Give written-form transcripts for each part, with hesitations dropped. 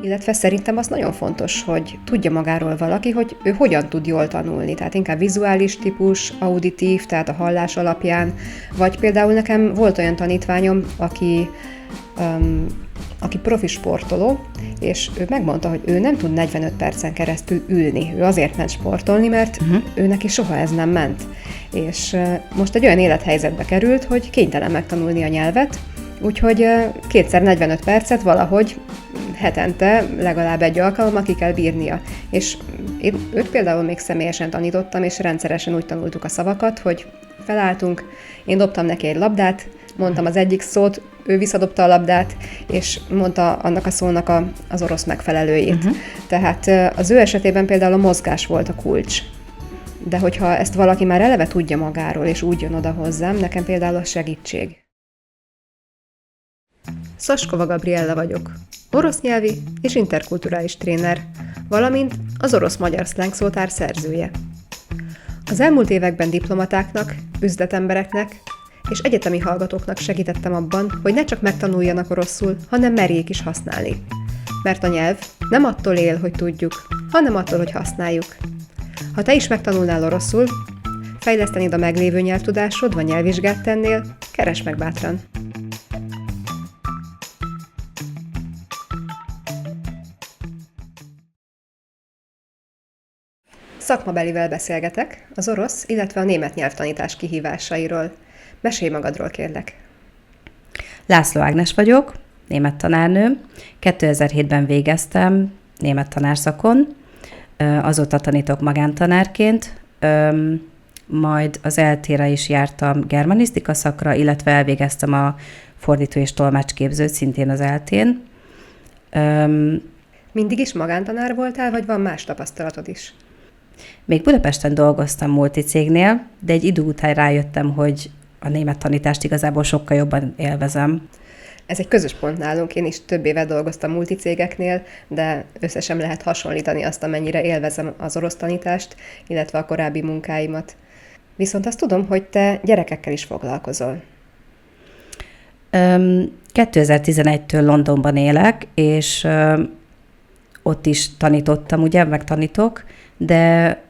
Illetve szerintem az nagyon fontos, hogy tudja magáról valaki, hogy ő hogyan tud jól tanulni. Tehát inkább vizuális típus, auditív, tehát a hallás alapján. Vagy például nekem volt olyan tanítványom, aki profi sportoló, és ő megmondta, hogy ő nem tud 45 percen keresztül ülni. Ő azért ment sportolni, mert ő neki soha ez nem ment. És most egy olyan élethelyzetbe került, hogy kénytelen megtanulni a nyelvet, úgyhogy kétszer 45 percet valahogy hetente legalább egy alkalommal ki kell bírnia. És én őt például még személyesen tanítottam, és rendszeresen úgy tanultuk a szavakat, hogy felálltunk, én dobtam neki egy labdát, mondtam az egyik szót, ő visszadobta a labdát, és mondta annak a szónak az orosz megfelelőjét. Tehát az ő esetében például a mozgás volt a kulcs. De hogyha ezt valaki már eleve tudja magáról, és úgy jön oda hozzám, nekem például a segítség. Saskova Gabriella vagyok. Orosz nyelvi és interkulturális tréner, valamint az orosz-magyar szlengszótár szerzője. Az elmúlt években diplomatáknak, üzletembereknek és egyetemi hallgatóknak segítettem abban, hogy ne csak megtanuljanak oroszul, hanem merjék is használni. Mert a nyelv nem attól él, hogy tudjuk, hanem attól, hogy használjuk. Ha te is megtanulnál oroszul, fejlesztenéd a meglévő nyelvtudásod, vagy nyelvvizsgát tennél, keresd meg bátran! Szakmabelivel beszélgetek az orosz, illetve a német nyelvtanítás kihívásairól. Mesélj magadról, kérlek! László Ágnes vagyok, német tanárnő. 2007-ben végeztem német tanárszakon, azóta tanítok magántanárként, majd az ELTE-re is jártam germanisztika szakra, illetve elvégeztem a fordító és tolmácsképzőt szintén az ELTE-n. Mindig is magántanár voltál, vagy van más tapasztalatod is? Még Budapesten dolgoztam multicégnél, de egy idő után rájöttem, hogy a német tanítást igazából sokkal jobban élvezem. Ez egy közös pont nálunk, én is több évet dolgoztam multicégeknél, de össze sem lehet hasonlítani azt, amennyire élvezem az orosz tanítást, illetve a korábbi munkáimat. Viszont azt tudom, hogy te gyerekekkel is foglalkozol. 2011-től Londonban élek, és ott is tanítottam, ugye, meg tanítok, de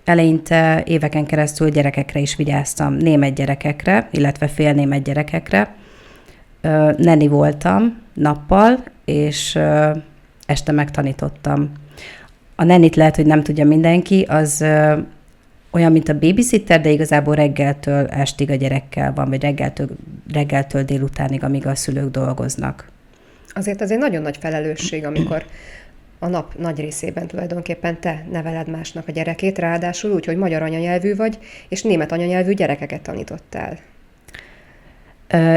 eleinte éveken keresztül gyerekekre is vigyáztam, német gyerekekre, illetve félnémet gyerekekre. Neni voltam nappal, és este megtanítottam. A nenit lehet, hogy nem tudja mindenki, az olyan, mint a babysitter, de igazából reggeltől estig a gyerekkel van, vagy reggeltől délutánig, amíg a szülők dolgoznak. Azért az egy nagyon nagy felelősség, amikor a nap nagy részében tulajdonképpen te neveled másnak a gyerekét, ráadásul úgy, hogy magyar anyanyelvű vagy, és német anyanyelvű gyerekeket tanítottál.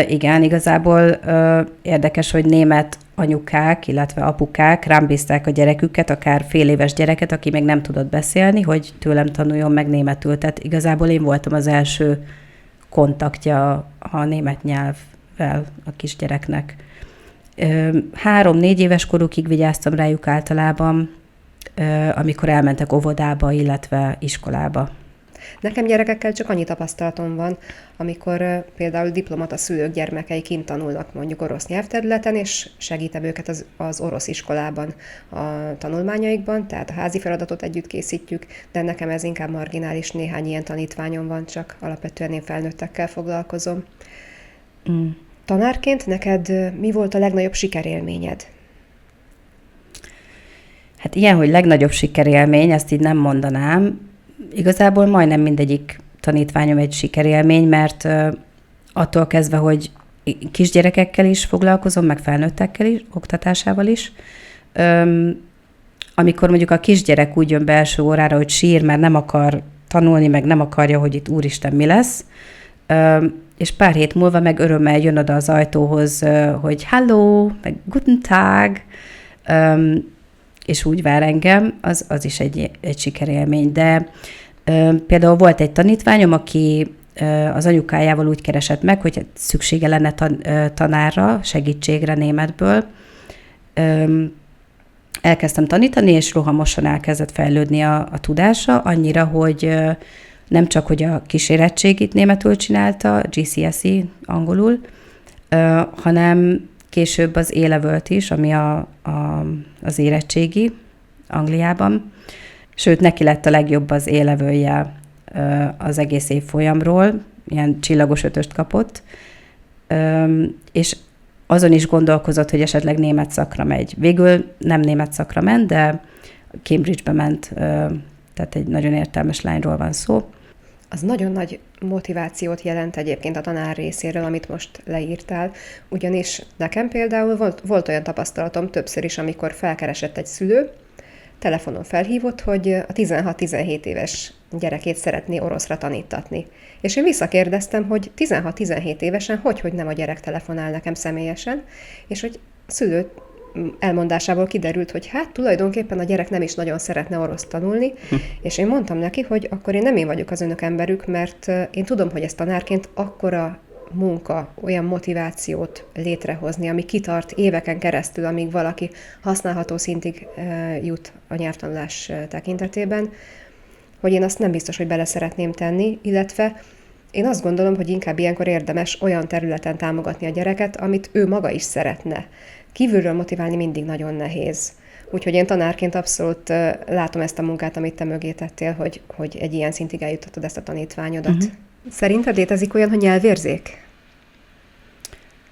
Igen, igazából érdekes, hogy német anyukák, illetve apukák rám bízták a gyereküket, akár fél éves gyereket, aki még nem tudott beszélni, hogy tőlem tanuljon meg németül. Tehát igazából én voltam az első kontaktja a német nyelvvel a kisgyereknek. 3-4 éves korukig vigyáztam rájuk általában, amikor elmentek óvodába, illetve iskolába. Nekem gyerekekkel csak annyi tapasztalatom van, amikor például diplomata szülők gyermekei kint tanulnak mondjuk orosz nyelvterületen, és segítem őket az orosz iskolában a tanulmányaikban, tehát a házi feladatot együtt készítjük, de nekem ez inkább marginális, néhány ilyen tanítványom van, csak alapvetően én felnőttekkel foglalkozom. Tanárként neked mi volt a legnagyobb sikerélményed? Hát ilyen, hogy legnagyobb sikerélmény, ezt így nem mondanám. Igazából majdnem mindegyik tanítványom egy sikerélmény, mert attól kezdve, hogy kisgyerekekkel is foglalkozom, meg felnőttekkel is, oktatásával is. Amikor mondjuk a kisgyerek úgy jön be első órára, hogy sír, mert nem akar tanulni, meg nem akarja, hogy itt úristen mi lesz, és pár hét múlva meg örömmel jön oda az ajtóhoz, hogy halló, meg guten Tag, és úgy vár engem, az is egy sikerélmény. De például volt egy tanítványom, aki az anyukájával úgy keresett meg, hogy szüksége lenne tanárra, segítségre németből. Elkezdtem tanítani, és rohamosan elkezdett fejlődni a tudása, annyira, hogy nem csak, hogy a kísérettségit németül csinálta, GCSE angolul, hanem később az A-levelt is, ami az érettségi Angliában. Sőt, neki lett a legjobb az A-levelje az egész évfolyamról, ilyen csillagos 5-öst kapott, és azon is gondolkozott, hogy esetleg német szakra megy. Végül nem német szakra ment, de Cambridge-be ment, tehát egy nagyon értelmes lányról van szó. Az nagyon nagy motivációt jelent egyébként a tanár részéről, amit most leírtál, ugyanis nekem például volt olyan tapasztalatom többször is, amikor felkeresett egy szülő, telefonon felhívott, hogy a 16-17 éves gyerekét szeretné oroszra tanítatni. És én visszakérdeztem, hogy 16-17 évesen hogy nem a gyerek telefonál nekem személyesen, és hogy a szülő elmondásából kiderült, hogy hát tulajdonképpen a gyerek nem is nagyon szeretne orosz tanulni, és én mondtam neki, hogy akkor én nem én vagyok az önök emberük, mert én tudom, hogy ezt tanárként akkora munka, olyan motivációt létrehozni, ami kitart éveken keresztül, amíg valaki használható szintig jut a nyelvtanulás tekintetében, hogy én azt nem biztos, hogy bele szeretném tenni, illetve én azt gondolom, hogy inkább ilyenkor érdemes olyan területen támogatni a gyereket, amit ő maga is szeretne. Kívülről motiválni mindig nagyon nehéz. Úgyhogy én tanárként abszolút látom ezt a munkát, amit te mögé tettél, hogy egy ilyen szintig eljutottad ezt a tanítványodat. Uh-huh. Szerinted létezik olyan, hogy nyelvérzék?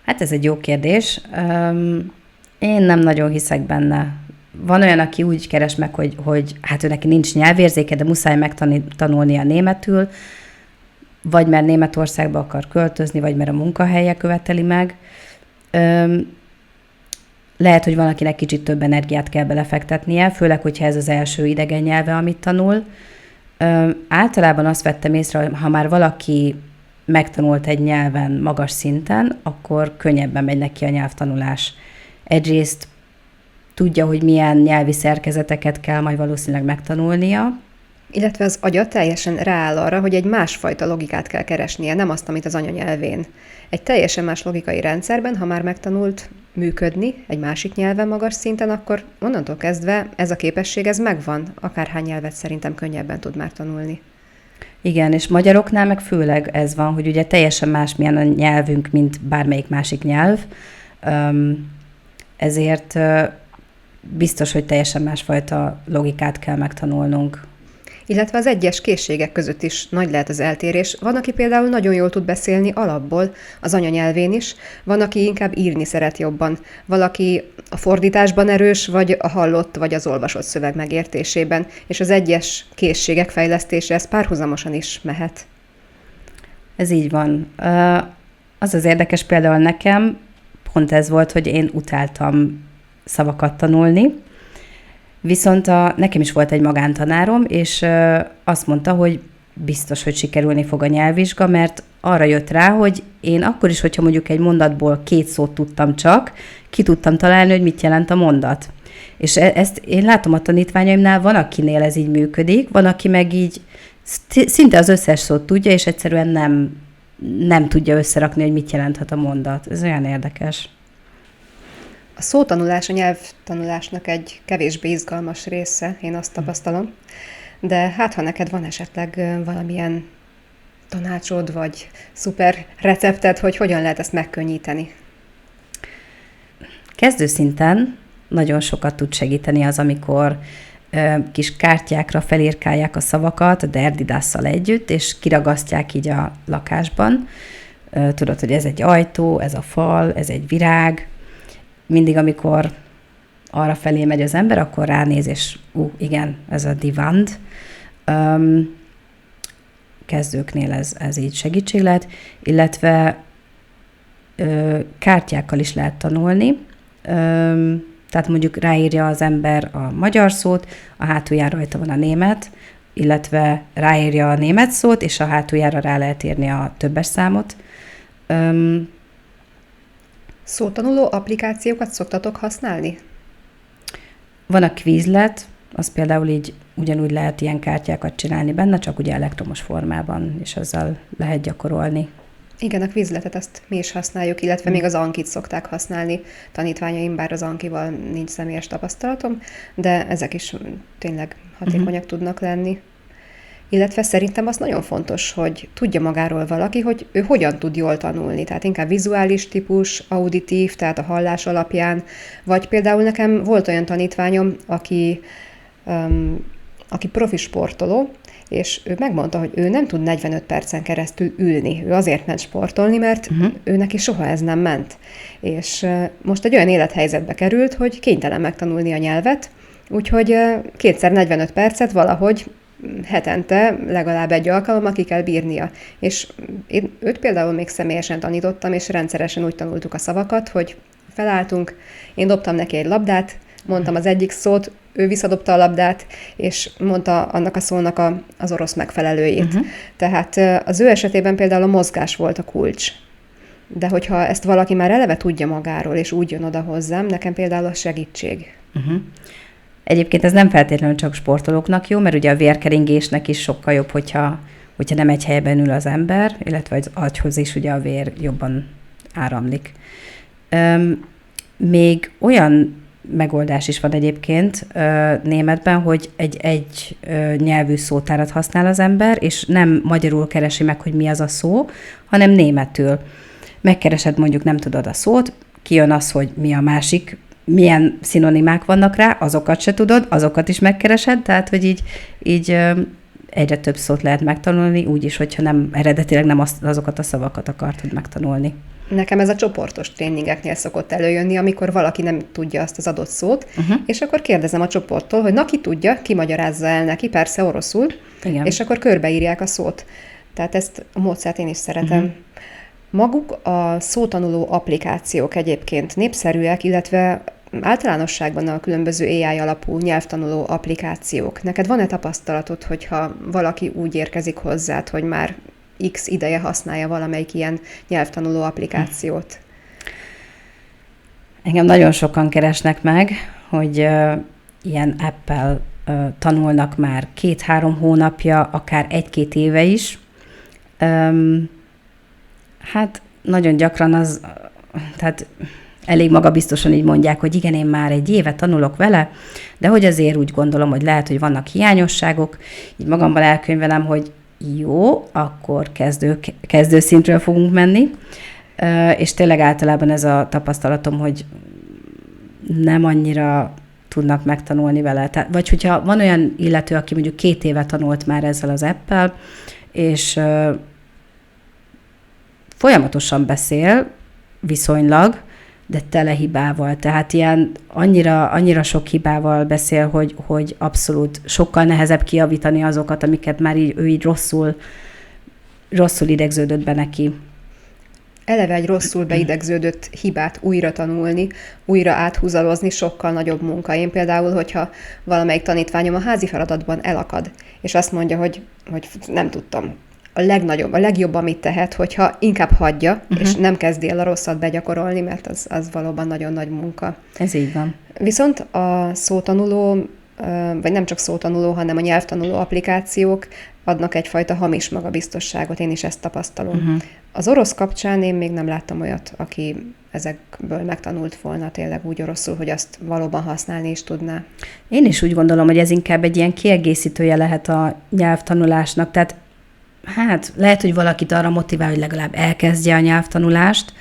Hát ez egy jó kérdés. Én nem nagyon hiszek benne. Van olyan, aki úgy keres meg, hogy hát ő neki nincs nyelvérzéke, de muszáj megtanulnia németül, vagy mert Németországba akar költözni, vagy mert a munkahelye követeli meg. Lehet, hogy van, akinek kicsit több energiát kell belefektetnie, főleg, hogyha ez az első idegen nyelve, amit tanul. Általában azt vettem észre, ha már valaki megtanult egy nyelven magas szinten, akkor könnyebben megy neki a nyelvtanulás. Egyrészt tudja, hogy milyen nyelvi szerkezeteket kell majd valószínűleg megtanulnia. Illetve az agya teljesen rááll arra, hogy egy másfajta logikát kell keresnie, nem azt, amit az anyanyelvén. Egy teljesen más logikai rendszerben, ha már megtanult működni egy másik nyelven magas szinten, akkor onnantól kezdve ez a képesség, ez megvan. Akárhány nyelvet szerintem könnyebben tud már tanulni. Igen, és magyaroknál meg főleg ez van, hogy ugye teljesen másmilyen a nyelvünk, mint bármelyik másik nyelv. Ezért biztos, hogy teljesen másfajta logikát kell megtanulnunk. Illetve az egyes készségek között is nagy lehet az eltérés. Van, aki például nagyon jól tud beszélni alapból, az anyanyelvén is, van, aki inkább írni szeret jobban, valaki a fordításban erős, vagy a hallott, vagy az olvasott szöveg megértésében, és az egyes készségek fejlesztése, ez párhuzamosan is mehet. Ez így van. Az érdekes például nekem, pont ez volt, hogy én utáltam szavakat tanulni, viszont nekem is volt egy magántanárom, és azt mondta, hogy biztos, hogy sikerülni fog a nyelvvizsga, mert arra jött rá, hogy én akkor is, hogyha mondjuk egy mondatból 2 szót tudtam csak, ki tudtam találni, hogy mit jelent a mondat. És ezt én látom a tanítványaimnál, van, akinél ez így működik, van, aki meg így szinte az összes szót tudja, és egyszerűen nem tudja összerakni, hogy mit jelenthet a mondat. Ez olyan érdekes. A szótanulás a nyelvtanulásnak egy kevésbé izgalmas része, én azt tapasztalom, de hát ha neked van esetleg valamilyen tanácsod, vagy szuper recepted, hogy hogyan lehet ezt megkönnyíteni? Kezdőszinten nagyon sokat tud segíteni az, amikor kis kártyákra felírkálják a szavakat a derdidásszal együtt, és kiragasztják így a lakásban. Tudod, hogy ez egy ajtó, ez a fal, ez egy virág. Mindig, amikor arra felé megy az ember, akkor ránéz, és igen, ez a divand. Kezdőknél ez így segítség lehet, illetve kártyákkal is lehet tanulni. Tehát mondjuk ráírja az ember a magyar szót, a hátulján rajta van a német, illetve ráírja a német szót, és a hátuljára rá lehet írni a többes számot. Szótanuló applikációkat szoktatok használni? Van a Quizlet, az például így ugyanúgy lehet ilyen kártyákat csinálni benne, csak ugye elektromos formában, és azzal lehet gyakorolni. Igen, a Quizletet azt mi is használjuk, illetve még az Ankit szokták használni tanítványaim, bár az Ankival nincs személyes tapasztalatom, de ezek is tényleg hatékonyak tudnak lenni. Illetve szerintem az nagyon fontos, hogy tudja magáról valaki, hogy ő hogyan tud jól tanulni. Tehát inkább vizuális típus, auditív, tehát a hallás alapján. Vagy például nekem volt olyan tanítványom, aki profi sportoló, és ő megmondta, hogy ő nem tud 45 percen keresztül ülni. Ő azért ment sportolni, mert ő neki soha ez nem ment. És most egy olyan élethelyzetbe került, hogy kénytelen megtanulni a nyelvet, úgyhogy kétszer 45 percet valahogy hetente legalább egy alkalommal ki kell bírnia. És én őt például még személyesen tanítottam, és rendszeresen úgy tanultuk a szavakat, hogy felálltunk, én dobtam neki egy labdát, mondtam az egyik szót, ő visszadobta a labdát, és mondta annak a szónak az orosz megfelelőjét. Tehát az ő esetében például a mozgás volt a kulcs. De hogyha ezt valaki már eleve tudja magáról, és úgy jön oda hozzám, nekem például a segítség. Egyébként ez nem feltétlenül csak sportolóknak jó, mert ugye a vérkeringésnek is sokkal jobb, hogyha nem egy helyben ül az ember, illetve az agyhoz is ugye a vér jobban áramlik. Még olyan megoldás is van egyébként németben, hogy egy nyelvű szótárat használ az ember, és nem magyarul keresi meg, hogy mi az a szó, hanem németül. Megkeresed, mondjuk nem tudod a szót, kijön az, hogy mi a másik, milyen szinonimák vannak rá, azokat se tudod, azokat is megkeresed, tehát hogy így egyre több szót lehet megtanulni, úgyis, hogyha nem eredetileg nem azokat a szavakat akartad megtanulni. Nekem ez a csoportos tréningeknél szokott előjönni, amikor valaki nem tudja azt az adott szót, és akkor kérdezem a csoporttól, hogy na ki tudja, ki magyarázza el neki, persze oroszul, Igen. És akkor körbeírják a szót. Tehát ezt a módszert én is szeretem. Maguk a szótanuló applikációk egyébként népszerűek, illetve általánosságban a különböző AI alapú nyelvtanuló applikációk. Neked van-e tapasztalatod, hogyha valaki úgy érkezik hozzád, hogy már X ideje használja valamelyik ilyen nyelvtanuló applikációt? Engem nagyon sokan keresnek meg, hogy ilyen app-el tanulnak már 2-3 hónapja, akár 1-2 éve is. Hát nagyon gyakran tehát elég magabiztosan így mondják, hogy igen, én már 1 éve tanulok vele, de hogy azért úgy gondolom, hogy lehet, hogy vannak hiányosságok, így magamban elkönyvelem, hogy jó, akkor kezdő szintről fogunk menni, és tényleg általában ez a tapasztalatom, hogy nem annyira tudnak megtanulni vele. Vagy hogyha van olyan illető, aki mondjuk 2 éve tanult már ezzel az app-el, és folyamatosan beszél, viszonylag, de tele hibával. Tehát ilyen annyira sok hibával beszél, hogy abszolút sokkal nehezebb kijavítani azokat, amiket már ő így rosszul idegződött be neki. Eleve egy rosszul beidegződött hibát újra tanulni, újra áthúzalozni sokkal nagyobb munka. Én például, hogyha valamelyik tanítványom a házi feladatban elakad, és azt mondja, hogy nem tudtam, a legjobb, amit tehet, hogyha inkább hagyja, és nem kezdi el a rosszat begyakorolni, mert az valóban nagyon nagy munka. Ez így van. Viszont a szótanuló, vagy nem csak szótanuló, hanem a nyelvtanuló applikációk adnak egyfajta hamis magabiztosságot, én is ezt tapasztalom. Az orosz kapcsán én még nem láttam olyat, aki ezekből megtanult volna tényleg úgy oroszul, hogy azt valóban használni is tudná. Én is úgy gondolom, hogy ez inkább egy ilyen kiegészítője lehet a nyelvtanulásnak, tehát hát lehet, hogy valakit arra motivál, hogy legalább elkezdje a nyelvtanulást,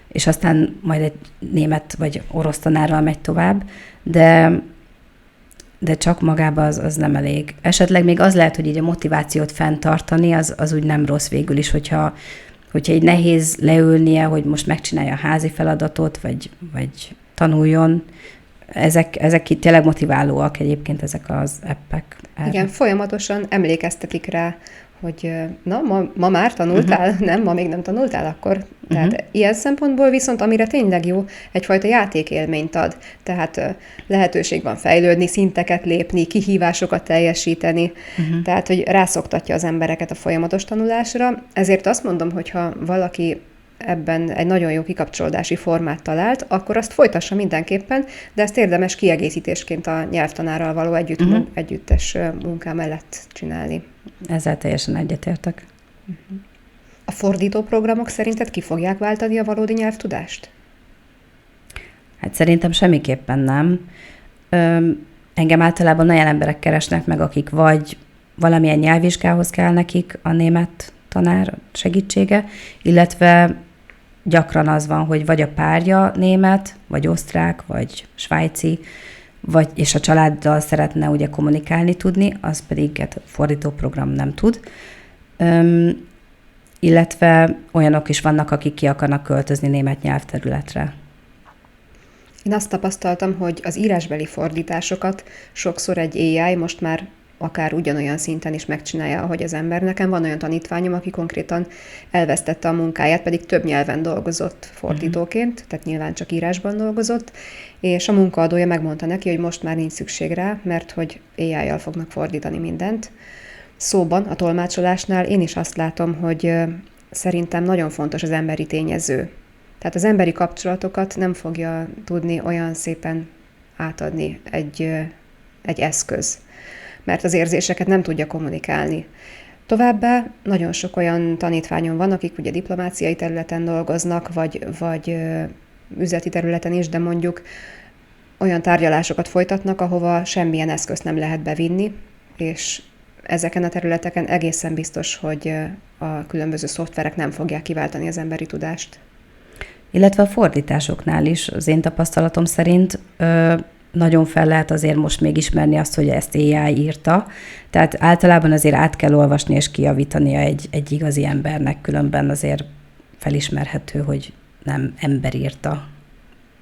és aztán majd egy német vagy orosz tanárral megy tovább, de csak magában az nem elég. Esetleg még az lehet, hogy így a motivációt fenntartani, az úgy nem rossz végül is, hogyha így nehéz leülnie, hogy most megcsinálja a házi feladatot, vagy tanuljon. Ezek itt tényleg motiválóak egyébként, ezek az appek. Igen, folyamatosan emlékeztetik rá, hogy na, ma már tanultál? Nem, ma még nem tanultál akkor? Tehát ilyen szempontból viszont, amire tényleg jó, egyfajta játékélményt ad. Tehát lehetőség van fejlődni, szinteket lépni, kihívásokat teljesíteni. Tehát, hogy rászoktatja az embereket a folyamatos tanulásra. Ezért azt mondom, hogyha valaki ebben egy nagyon jó kikapcsolódási formát talált, akkor azt folytassa mindenképpen, de ezt érdemes kiegészítésként a nyelvtanárral való együttes munká mellett csinálni. Ezzel teljesen egyetértek. A fordítóprogramok szerinted ki fogják váltani a valódi nyelvtudást? Hát szerintem semmiképpen nem. Engem általában olyan emberek keresnek meg, akik vagy valamilyen nyelvvizsgához kell nekik a német tanár segítsége, illetve gyakran az van, hogy vagy a párja német, vagy osztrák, vagy svájci, és a családdal szeretne ugye kommunikálni tudni, az pedig a fordítóprogram nem tud. Illetve olyanok is vannak, akik ki akarnak költözni német nyelvterületre. Én azt tapasztaltam, hogy az írásbeli fordításokat sokszor egy AI most már akár ugyanolyan szinten is megcsinálja, ahogy az ember. Nekem van olyan tanítványom, aki konkrétan elvesztette a munkáját, pedig több nyelven dolgozott fordítóként, tehát nyilván csak írásban dolgozott, és a munkaadója megmondta neki, hogy most már nincs szükség rá, mert hogy AI-jal fognak fordítani mindent. Szóban, a tolmácsolásnál én is azt látom, hogy szerintem nagyon fontos az emberi tényező. Tehát az emberi kapcsolatokat nem fogja tudni olyan szépen átadni egy eszköz, mert az érzéseket nem tudja kommunikálni. Továbbá nagyon sok olyan tanítványon van, akik ugye diplomáciai területen dolgoznak, vagy üzleti területen is, de mondjuk olyan tárgyalásokat folytatnak, ahova semmilyen eszközt nem lehet bevinni, és ezeken a területeken egészen biztos, hogy a különböző szoftverek nem fogják kiváltani az emberi tudást. Illetve a fordításoknál is, az én tapasztalatom szerint nagyon fel lehet azért most még ismerni azt, hogy ezt AI írta. Tehát általában azért át kell olvasni és kijavítania egy igazi embernek, különben azért felismerhető, hogy nem ember írta.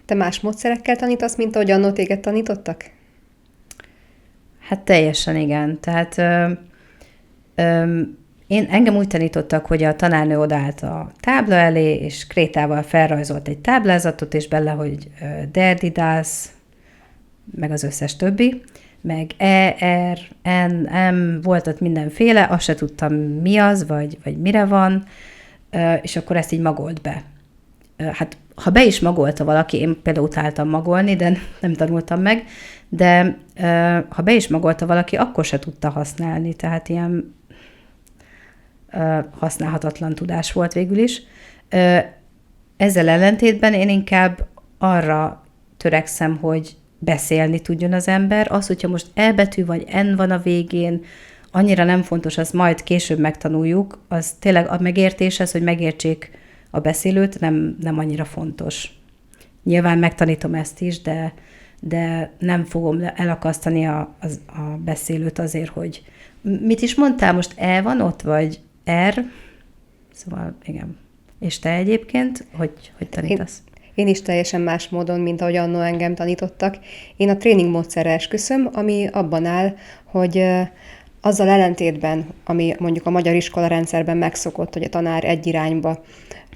Te más módszerekkel tanítasz, mint ahogy annó téged tanítottak? Hát teljesen igen. Tehát engem úgy tanítottak, hogy a tanárnő odaállt a tábla elé, és krétával felrajzolt egy táblázatot, és bele, hogy derdidász, meg az összes többi, meg E, R, N, M, volt ott mindenféle, azt se tudtam mi az, vagy mire van, és akkor ezt így magolt be. Hát, ha be is magolta valaki, én például utáltam magolni, de nem tanultam meg, de ha be is magolta valaki, akkor se tudta használni, tehát ilyen használhatatlan tudás volt végül is. Ezzel ellentétben én inkább arra törekszem, hogy beszélni tudjon az ember. Az, hogyha most E betű vagy N van a végén, annyira nem fontos, azt majd később megtanuljuk, az tényleg a megértés, az, hogy megértsék a beszélőt, nem annyira fontos. Nyilván megtanítom ezt is, de nem fogom elakasztani a beszélőt azért, hogy mit is mondtál, most E van ott, vagy R? Szóval igen. És te egyébként, hogy tanítasz? Én is teljesen más módon, mint ahogy annó engem tanítottak. Én a tréning módszerre esküszöm, ami abban áll, hogy azzal ellentétben, ami mondjuk a magyar iskola rendszerben megszokott, hogy a tanár egy irányba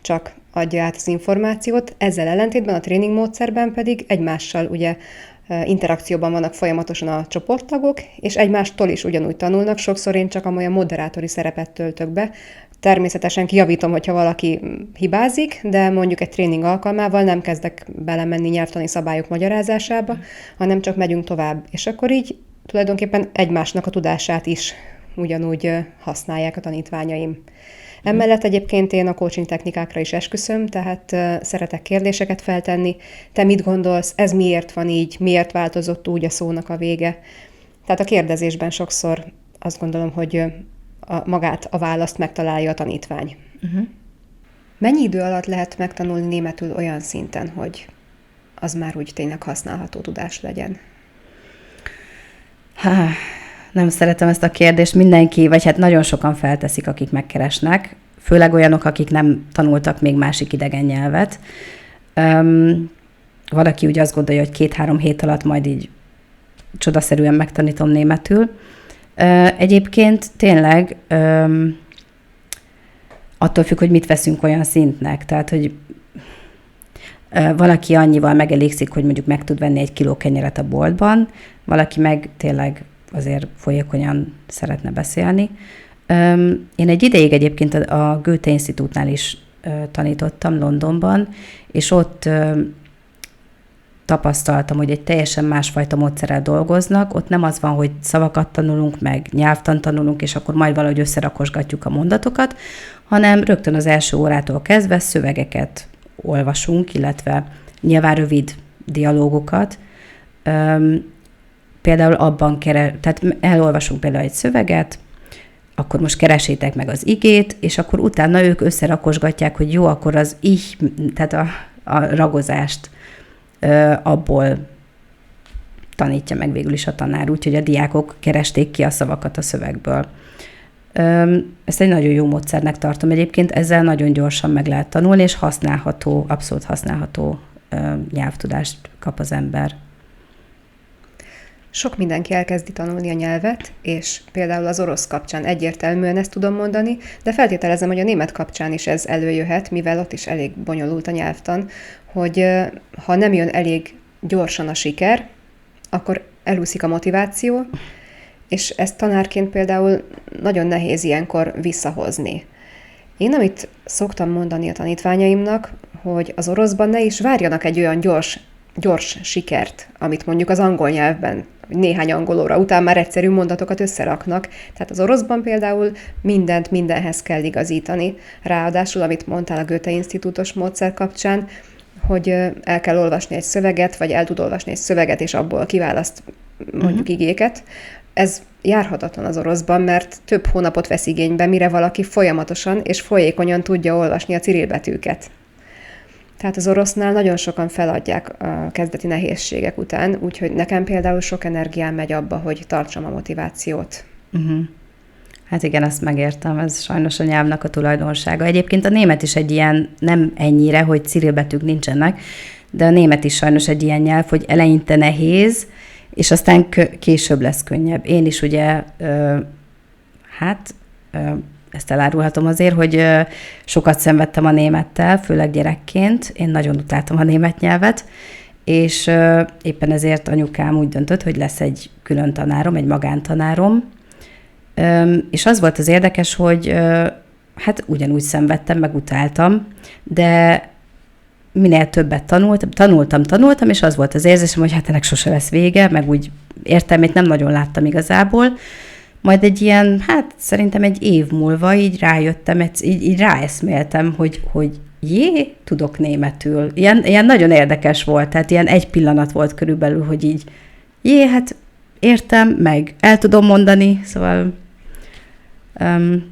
csak adja át az információt, ezzel ellentétben a tréning módszerben pedig egymással ugye interakcióban vannak folyamatosan a csoporttagok, és egymástól is ugyanúgy tanulnak. Sokszor én csak amolyan moderátori szerepet töltök be. Természetesen kijavítom, hogyha valaki hibázik, de mondjuk egy tréning alkalmával nem kezdek belemenni nyelvtani szabályok magyarázásába, hanem csak megyünk tovább. És akkor így tulajdonképpen egymásnak a tudását is ugyanúgy használják a tanítványaim. Emellett egyébként én a coaching technikákra is esküszöm, tehát szeretek kérdéseket feltenni. Te mit gondolsz, ez miért van így, miért változott úgy a szónak a vége? Tehát a kérdezésben sokszor azt gondolom, hogy magát a választ megtalálja a tanítvány. Mennyi idő alatt lehet megtanulni németül olyan szinten, hogy az már úgy tényleg használható tudás legyen? Nem szeretem ezt a kérdést. Mindenki, vagy hát nagyon sokan felteszik, akik megkeresnek, főleg olyanok, akik nem tanultak még másik idegen nyelvet. Valaki úgy azt gondolja, hogy 2-3 hét alatt majd így csodaszerűen megtanítom németül. Egyébként tényleg attól függ, hogy mit veszünk olyan szintnek. Tehát, hogy valaki annyival megelégszik, hogy mondjuk meg tud venni 1 kiló kenyeret a boltban, valaki meg tényleg azért folyékonyan szeretne beszélni. Én egy ideig egyébként a Goethe-Institutnál is tanítottam Londonban, és ott tapasztaltam, hogy egy teljesen másfajta módszerrel dolgoznak. Ott nem az van, hogy szavakat tanulunk, meg nyelvtant tanulunk, és akkor majd valahogy összerakosgatjuk a mondatokat, hanem rögtön az első órától kezdve szövegeket olvasunk, illetve nyilván rövid dialógokat. például abban tehát elolvasunk például egy szöveget, akkor most keresétek meg az igét, és akkor utána ők összerakosgatják, hogy jó, akkor az tehát a ragozást abból tanítja meg végül is a tanár, úgyhogy a diákok keresték ki a szavakat a szövegből. Ezt egy nagyon jó módszernek tartom egyébként, ezzel nagyon gyorsan meg lehet tanulni, és abszolút használható nyelvtudást kap az ember. Sok mindenki elkezdi tanulni a nyelvet, és például az orosz kapcsán egyértelműen ezt tudom mondani, de feltételezem, hogy a német kapcsán is ez előjöhet, mivel ott is elég bonyolult a nyelvtan, hogy ha nem jön elég gyorsan a siker, akkor elúszik a motiváció, és ezt tanárként például nagyon nehéz ilyenkor visszahozni. Én amit szoktam mondani a tanítványaimnak, hogy az oroszban ne is várjanak egy olyan gyors sikert, amit mondjuk az angol nyelvben, néhány angol óra után már egyszerű mondatokat összeraknak. Tehát az oroszban például mindent mindenhez kell igazítani. Ráadásul, amit mondtál a Goethe-Institutos módszer kapcsán, hogy el kell olvasni egy szöveget, vagy el tud olvasni egy szöveget, és abból kiválaszt mondjuk igéket. Ez járhatatlan az oroszban, mert több hónapot vesz igénybe, mire valaki folyamatosan és folyékonyan tudja olvasni a cirilbetűket. Tehát az orosznál nagyon sokan feladják a kezdeti nehézségek után, úgyhogy nekem például sok energiám megy abba, hogy tartsam a motivációt. Hát igen, azt megértem, ez sajnos a nyelvnek a tulajdonsága. Egyébként a német is egy ilyen, nem ennyire, hogy cirilbetűk nincsenek, de a német is sajnos egy ilyen nyelv, hogy eleinte nehéz, és aztán később lesz könnyebb. Én is ugye, ezt elárulhatom azért, hogy sokat szenvedtem a némettel, főleg gyerekként. Én nagyon utáltam a német nyelvet, és éppen ezért anyukám úgy döntött, hogy lesz egy külön tanárom, egy magántanárom, és az volt az érdekes, hogy hát ugyanúgy szenvedtem, meg utáltam, de minél többet tanultam, és az volt az érzésem, hogy hát ennek sose lesz vége, meg úgy értelmét nem nagyon láttam igazából. Majd egy ilyen, szerintem egy év múlva így rájöttem, így ráeszméltem, hogy tudok németül. Ilyen nagyon érdekes volt, tehát ilyen egy pillanat volt körülbelül, hogy így értem, meg el tudom mondani, szóval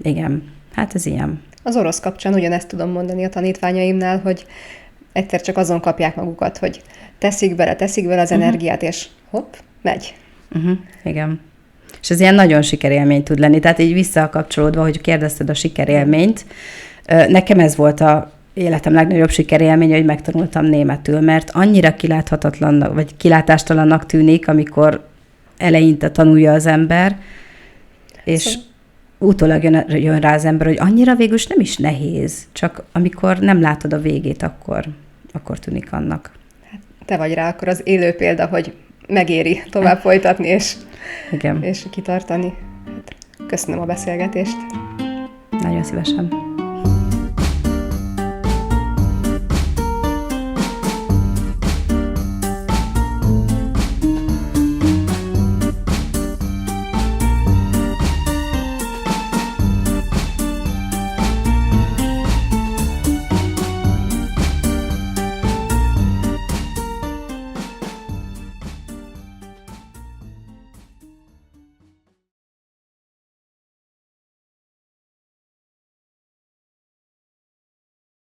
igen, hát ez ilyen. Az orosz kapcsán ugyanezt tudom mondani a tanítványaimnál, hogy egyszer csak azon kapják magukat, hogy teszik bele az energiát, és hopp, megy. Igen. És ez ilyen nagyon sikerélmény tud lenni. Tehát így visszakapcsolódva, hogy kérdezted a sikerélményt, nekem ez volt a életem legnagyobb sikerélmény, hogy megtanultam németül, mert annyira kiláthatatlannak, vagy kilátástalannak tűnik, amikor eleinte tanulja az ember, és utólag jön rá az ember, hogy annyira végülis nem is nehéz, csak amikor nem látod a végét, akkor tűnik annak. Hát te vagy rá akkor az élő példa, hogy megéri tovább folytatni, és kitartani. Hát, köszönöm a beszélgetést. Nagyon szívesen.